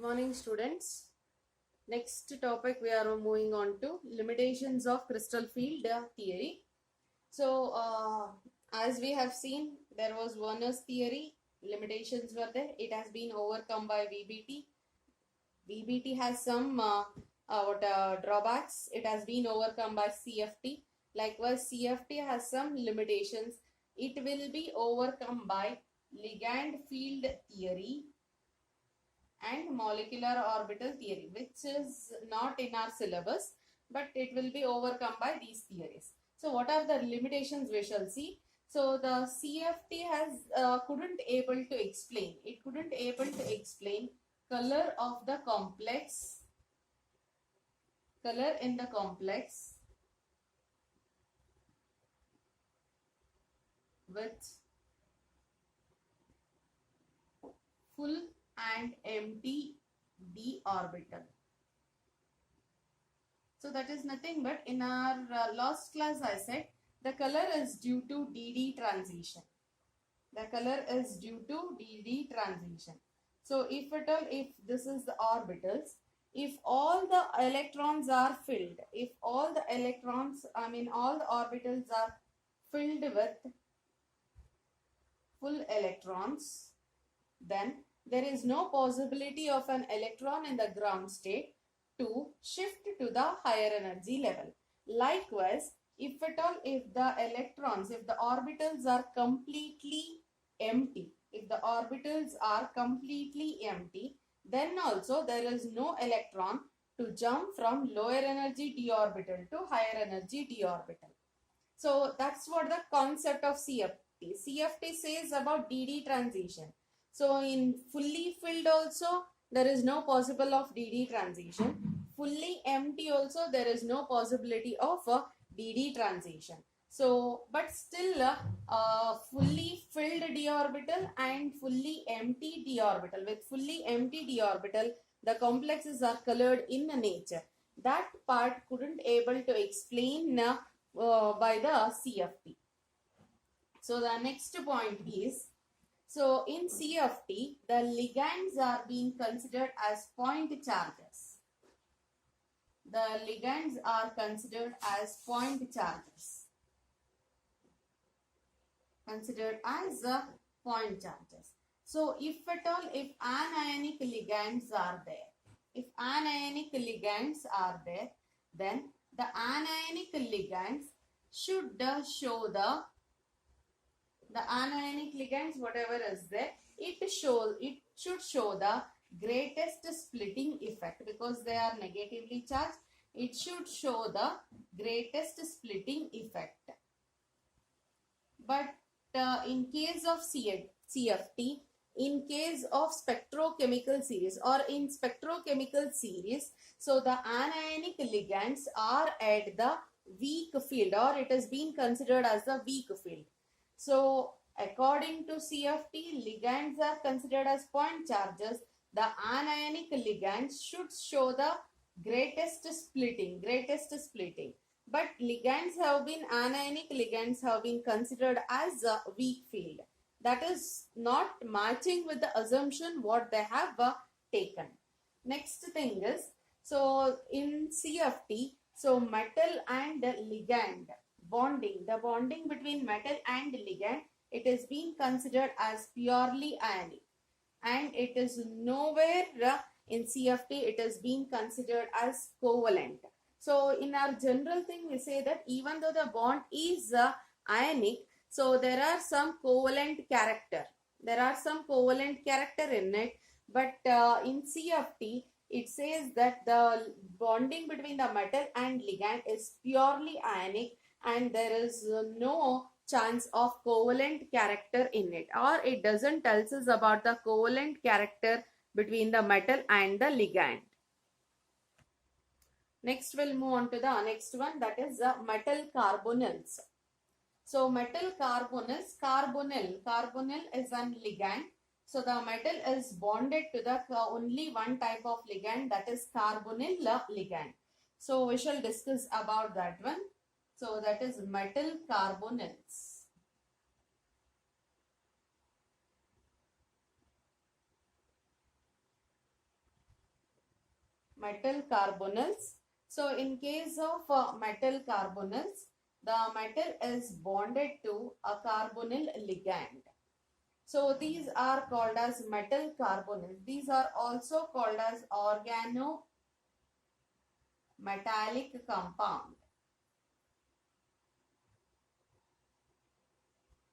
Morning, students. Next topic we are moving on to limitations of crystal field theory. So, as we have seen, there was Werner's theory. Limitations were there. It has been overcome by VBT. VBT has some drawbacks. It has been overcome by CFT. Likewise, CFT has some limitations. It will be overcome by ligand field theory and molecular orbital theory, which is not in our syllabus, but it will be overcome by these theories. So what are the limitations we shall see? So the CFT has couldn't able to explain. It couldn't able to explain color of the complex, color in the complex with full and empty d orbital. So that is nothing but in our last class I said the color is due to DD transition. The color is due to DD transition. So if at all, if this is the orbitals, if all the electrons are filled, if all the electrons, all the orbitals are filled with full electrons, then there is no possibility of an electron in the ground state to shift to the higher energy level. Likewise, if at all, if the electrons, if the orbitals are completely empty, if the orbitals are completely empty, then also there is no electron to jump from lower energy d orbital to higher energy d orbital. So that's what the concept of CFT. CFT says about DD transition. So in fully filled also there is no possible of DD transition. Fully empty also there is no possibility of a DD transition. So but still fully filled d orbital and fully empty d orbital, with fully empty d orbital the complexes are colored in nature. That part couldn't able to explain by the CFT. So the next point is, so in CFT, the ligands are being considered as point charges. The ligands are considered as point charges. Considered as point charges. So if at all, if anionic ligands are there, if anionic ligands are there, then the anionic ligands should show the anionic ligands, whatever is there, it should show the greatest splitting effect because they are negatively charged. It should show the greatest splitting effect. But in case of CFT, in case of spectrochemical series or in spectrochemical series, so the anionic ligands are at the weak field, or it has been considered as the weak field. So according to CFT, ligands are considered as point charges. The anionic ligands should show the greatest splitting. But ligands have been, anionic ligands have been considered as a weak field. That is not matching with the assumption what they have taken. Next thing is, so in CFT, so metal and ligand bonding, the bonding between metal and ligand, it is being considered as purely ionic, and it is nowhere in CFT it is being considered as covalent. So in our general thing we say that even though the bond is ionic, so there are some covalent character. There are some covalent character in it, but in CFT it says that the bonding between the metal and ligand is purely ionic, and there is no chance of covalent character in it, or it doesn't tell us about the covalent character between the metal and the ligand. Next we'll move on to the next one, that is metal carbonyls. So metal carbonyls, carbonyl is an ligand. So the metal is bonded to the only one type of ligand, that is carbonyl ligand. So we shall discuss about that one. So that is metal carbonyls. metal carbonyls. So in case of metal carbonyls, the metal is bonded to a carbonyl ligand. So these are called as metal carbonyls. These are also called as organometallic compound.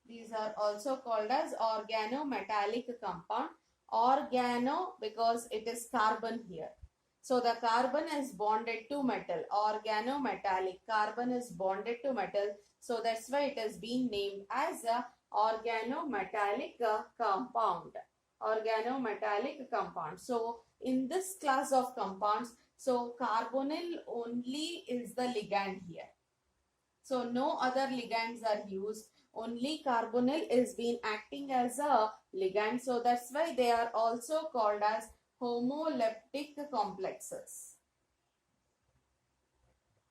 These are also called as organometallic compound. Organo because it is carbon here. So the carbon is bonded to metal. Organometallic. Carbon is bonded to metal. So that's why it has been named as a organometallic compound. Organometallic compound. So in this class of compounds, so carbonyl only is the ligand here. So no other ligands are used. Only carbonyl is been acting as a ligand. So that's why they are also called as homoleptic complexes.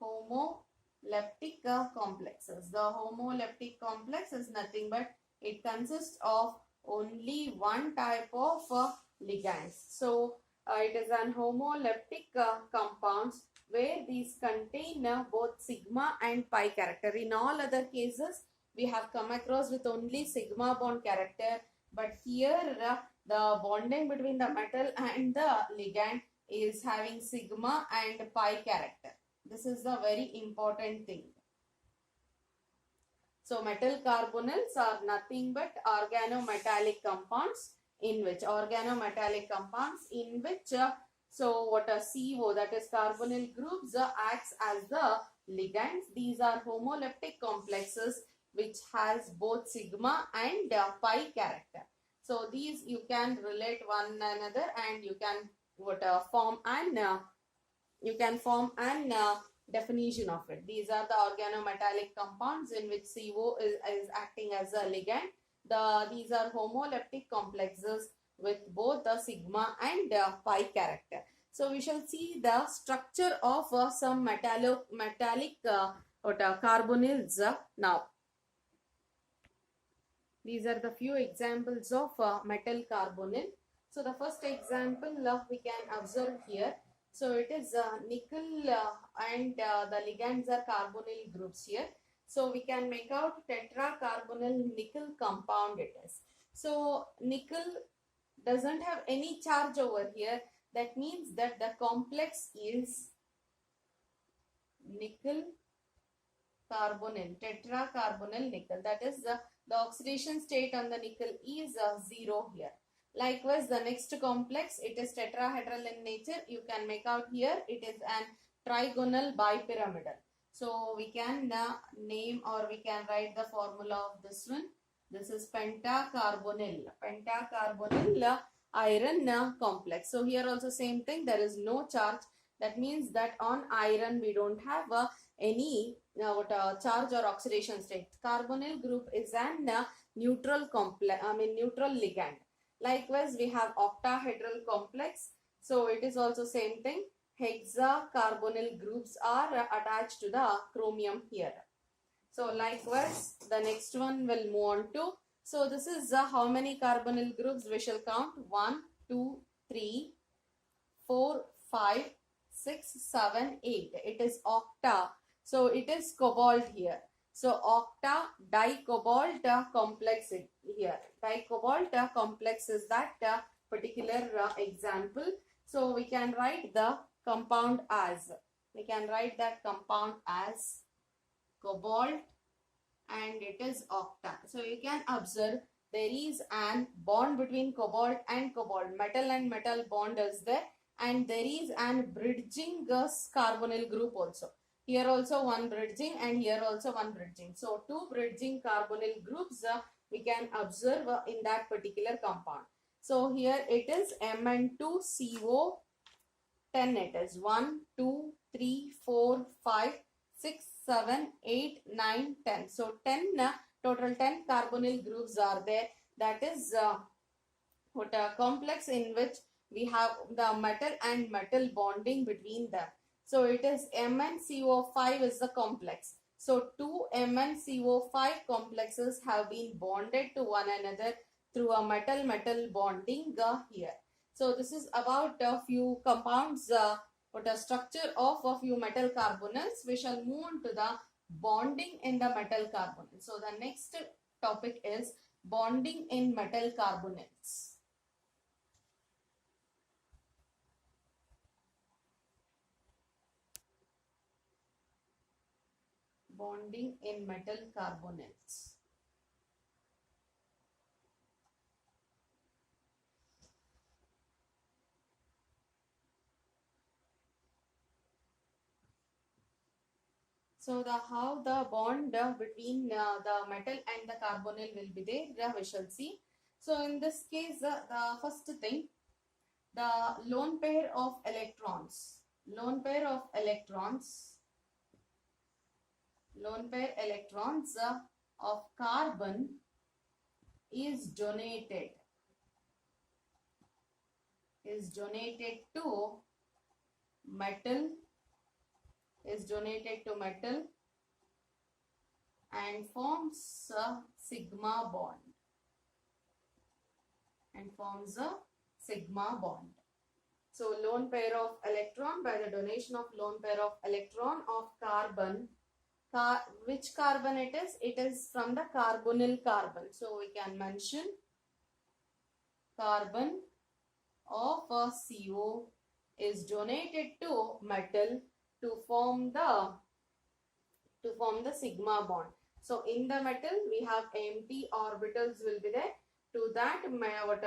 Homoleptic complexes. The homoleptic complex is nothing but it consists of only one type of ligands. So it is an homoleptic compounds where these contain both sigma and pi character. In all other cases, we have come across with only sigma bond character, but here the bonding between the metal and the ligand is having sigma and pi character. This is the very important thing. So metal carbonyls are nothing but organometallic compounds in which so what a CO, that is carbonyl groups, acts as the ligands. These are homoleptic complexes which has both sigma and pi character. So these you can relate one another and you can form an definition of it. These are the organometallic compounds in which CO is acting as a ligand. These are homoleptic complexes with both the sigma and pi character. So we shall see the structure of some metallic carbonyls now. These are the few examples of metal carbonyl. So the first example we can observe here. So it is nickel and the ligands are carbonyl groups here. So we can make out tetracarbonyl nickel compound it is. So nickel doesn't have any charge over here. That means that the complex is nickel carbonyl, tetracarbonyl nickel. That is the oxidation state on the nickel is 0 here. Likewise, the next complex, it is tetrahedral in nature. You can make out here, it is an trigonal bipyramidal. So we can name or we can write the formula of this one. This is pentacarbonyl iron complex. So here also same thing, there is no charge. That means that on iron we don't have any charge or oxidation state. Carbonyl group is an neutral complex, neutral ligand. Likewise, we have octahedral complex. So it is also same thing. Hexacarbonyl groups are attached to the chromium here. So likewise, the next one will move on to. So this is how many carbonyl groups we shall count. 1, 2, 3, 4, 5, 6, 7, 8. It is octa. So it is cobalt here. So octa dicobalt complex here. Dicobalt complex is that particular example. So we can write the compound as. We can write that compound as cobalt and it is octa. So you can observe there is an bond between cobalt and cobalt. Metal and metal bond is there and there is an bridging carbonyl group also. Here also one bridging and here also one bridging. So two bridging carbonyl groups we can observe in that particular compound. So here it is Mn2CO10. It is 1, 2, 3, 4, 5, 6, 7, 8, 9, 10. So 10 total 10 carbonyl groups are there. That is what a complex in which we have the metal and metal bonding between them. So it is MnCO5 is the complex. So two MnCO5 complexes have been bonded to one another through a metal-metal bonding here. So this is about a few compounds what a structure of a few metal carbonyls, we shall move on to the bonding in the metal carbonyls. So the next topic is bonding in metal carbonyls. Bonding in metal carbonyls. So how the bond between the metal and the carbonyl will be there, we shall see. So in this case, the first thing, the lone pair of electrons, lone pair of electrons of carbon is donated to metal, and forms a sigma bond, So lone pair of electron, by the donation of lone pair of electron of carbon, which carbon it is? It is from the carbonyl carbon. So we can mention carbon of a CO is donated to metal to form the sigma bond. So in the metal we have empty orbitals will be there. To that metal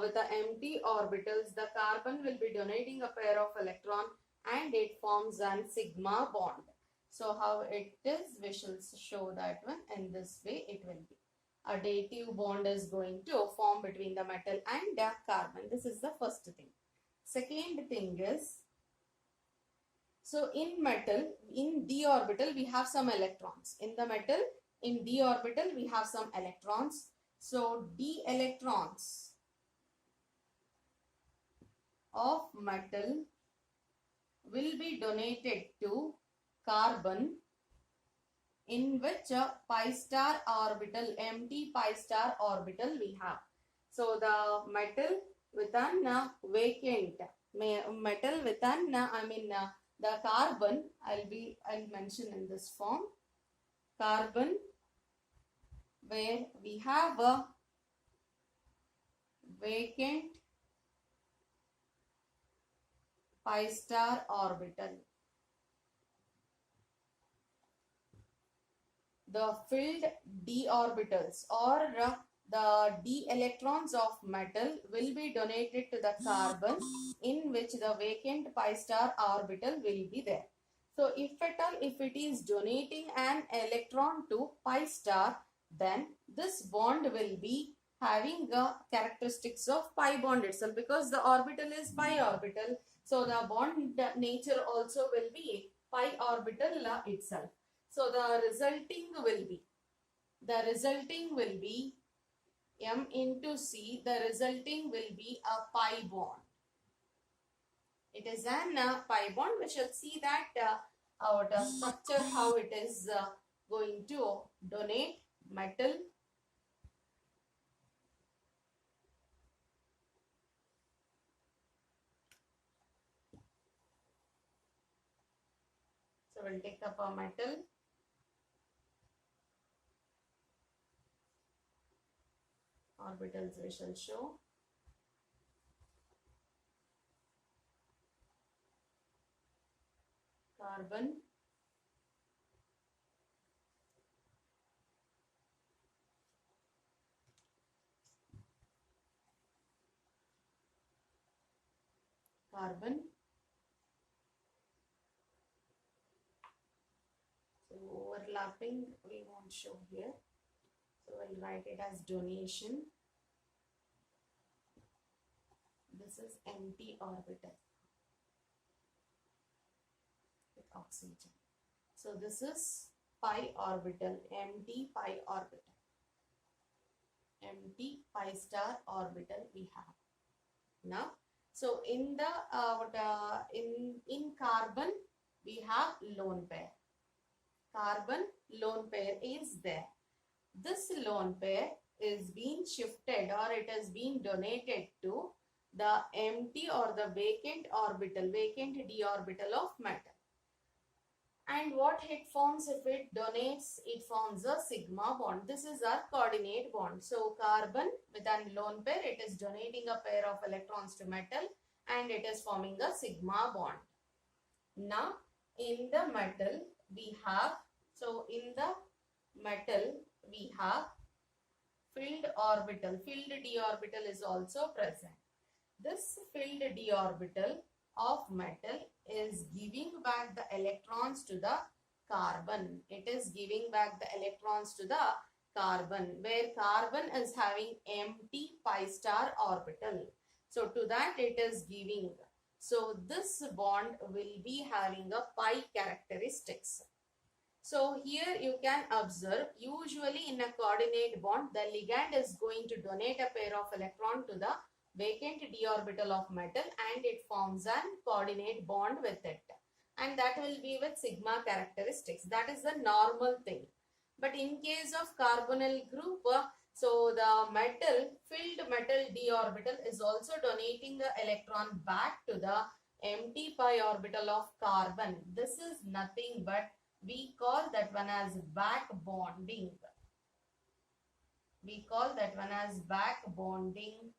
with the empty orbitals, the carbon will be donating a pair of electron and it forms an sigma bond. So how it is, we shall show that one. In this way it will be. A dative bond is going to form between the metal and the carbon. This is the first thing. Second thing is, so in metal, in d orbital, we have some electrons. In the metal, in d orbital, we have some electrons. So d electrons of metal will be donated to carbon, in which a pi star orbital, empty pi star orbital we have. So the metal with an vacant, metal with an, the carbon, I'll mention in this form, carbon where we have a vacant pi star orbital. The filled d orbitals or the d electrons of metal will be donated to the carbon, in which the vacant pi star orbital will be there. So if at all, if it is donating an electron to pi star, then this bond will be having characteristics of pi bond itself, because the orbital is pi orbital. So the bond nature also will be pi orbital itself. So the resulting will be M into C. The resulting will be a pi bond. It is an pi bond. We shall see that our structure, how it is going to donate metal. So we'll take up a metal. Orbitals we shall show. Carbon, carbon. So overlapping we won't show here. So we'll write it as donation. This is empty orbital with oxygen. So this is pi orbital, empty pi orbital, empty pi star orbital we have. Now, so in the in carbon we have lone pair. Carbon lone pair is there. This lone pair is being shifted, or it has been donated to the empty or the vacant d orbital of metal. And what it forms if it donates? It forms a sigma bond. This is our coordinate bond. So carbon with a lone pair, it is donating a pair of electrons to metal and it is forming a sigma bond. Now in the metal we have, filled orbital. Filled d orbital is also present. This filled d orbital of metal is giving back the electrons to the carbon. It is giving back the electrons to the carbon, where carbon is having empty pi star orbital. So to that it is giving. So this bond will be having a pi characteristics. So here you can observe, usually in a coordinate bond, the ligand is going to donate a pair of electron to the vacant d orbital of metal and it forms an coordinate bond with it. And that will be with sigma characteristics. That is the normal thing. But in case of carbonyl group, so the filled metal d orbital is also donating the electron back to the empty pi orbital of carbon. This is nothing but, we call that one as back bonding. We call that one as back bonding.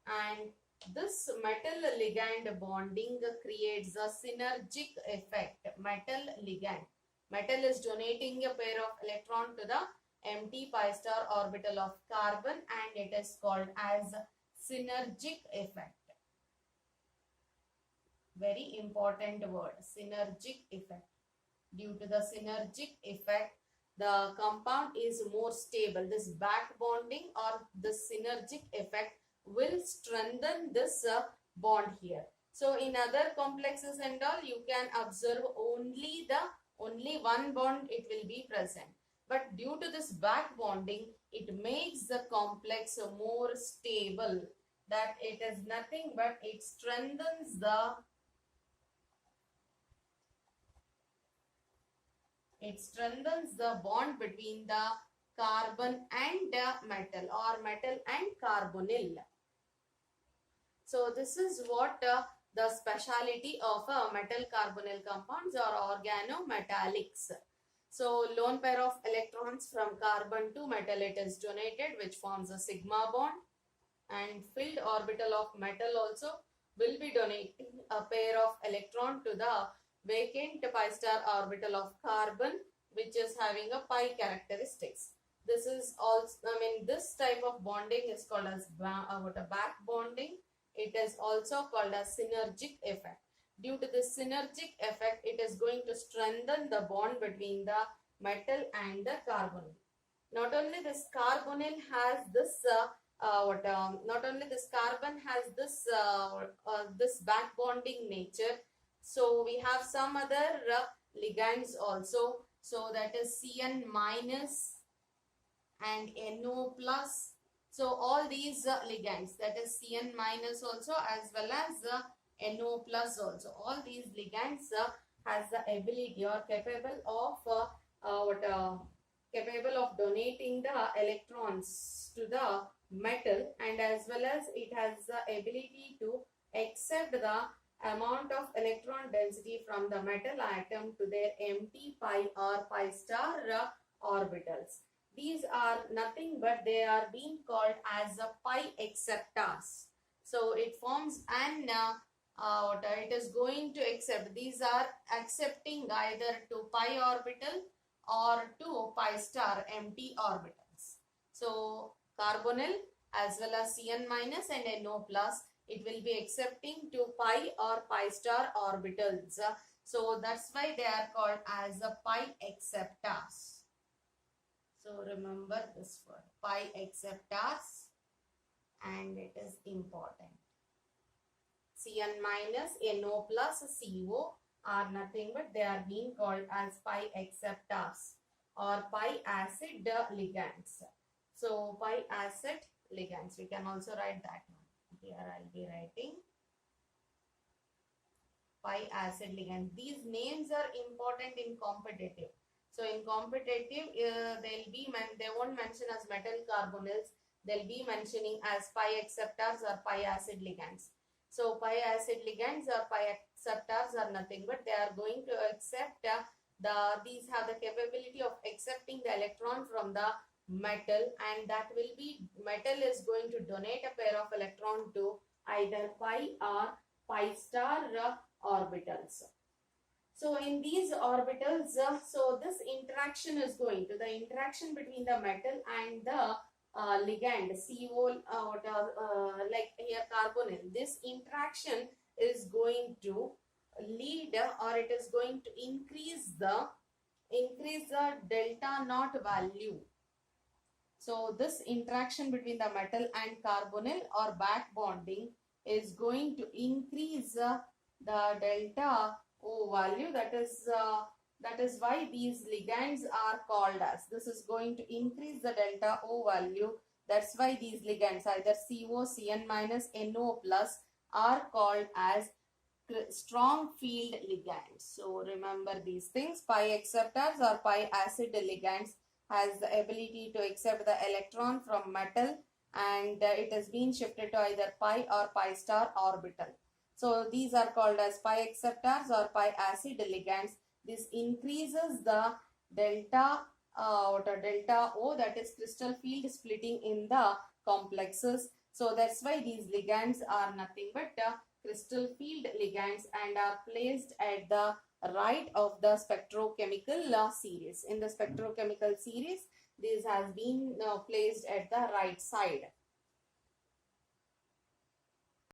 And this metal ligand bonding creates a synergic effect. Metal ligand. Metal is donating a pair of electron to the empty pi star orbital of carbon and it is called as synergic effect. Very important word, synergic effect. Due to the synergic effect, the compound is more stable. This back bonding or the synergic effect will strengthen this bond here. So in other complexes and all, you can observe only one bond it will be present. But due to this back bonding, it makes the complex more stable. That it is nothing but it strengthens the bond between the carbon and metal or metal and carbonyl. So this is what the speciality of metal carbonyl compounds or organometallics. So lone pair of electrons from carbon to metal it is donated, which forms a sigma bond, and filled orbital of metal also will be donating a pair of electron to the vacant pi star orbital of carbon, which is having a pi characteristics. This is also, this type of bonding is called as back bonding. It is also called as synergic effect. Due to this synergic effect, it is going to strengthen the bond between the metal and the carbonyl. Not only this carbonyl has this not only this carbon has this back bonding nature. So we have some other ligands also. So that is Cn minus and NO plus. So all these ligands, that is Cn minus also as well as NO plus also. All these ligands has the ability or capable of donating the electrons to the metal, and as well as it has the ability to accept the amount of electron density from the metal atom to their empty pi or pi star orbitals. These are nothing but they are being called as a pi acceptors. So it forms an it is going to accept. These are accepting either to pi orbital or to pi star empty orbitals. So carbonyl as well as Cn minus and NO plus, it will be accepting to pi or pi star orbitals. So that's why they are called as a pi acceptors. So remember this word, pi acceptors, and it is important. Cn minus, NO plus, CO are nothing but they are being called as pi acceptors or pi acid ligands. So pi acid ligands, we can also write that one. Here I'll be writing pi acid ligands. These names are important in competitive. So in competitive, they won't mention as metal carbonyls. they'll be mentioning as pi acceptors or pi acid ligands. So pi acid ligands or pi acceptors are nothing but they are going to accept these have the capability of accepting the electron from the metal, and that will be metal is going to donate a pair of electron to either pi or pi star orbitals. So in these orbitals, so this interaction is going to the interaction between the metal and the ligand CO like here carbonyl. This interaction is going to lead or it is going to increase the delta naught value. So this interaction between the metal and carbonyl or back bonding is going to increase the delta O value. That is why these ligands are called as. This is going to increase the delta O value. That's why these ligands either CO, Cn minus, NO plus are called as strong field ligands. So remember these things. Pi acceptors or pi acid ligands has the ability to accept the electron from metal, and it has been shifted to either pi or pi star orbital. So these are called as pi acceptors or pi acid ligands. This increases the delta delta O, that is crystal field splitting in the complexes. So that's why these ligands are nothing but crystal field ligands and are placed at the right of the spectrochemical series. In the spectrochemical series, this has been placed at the right side.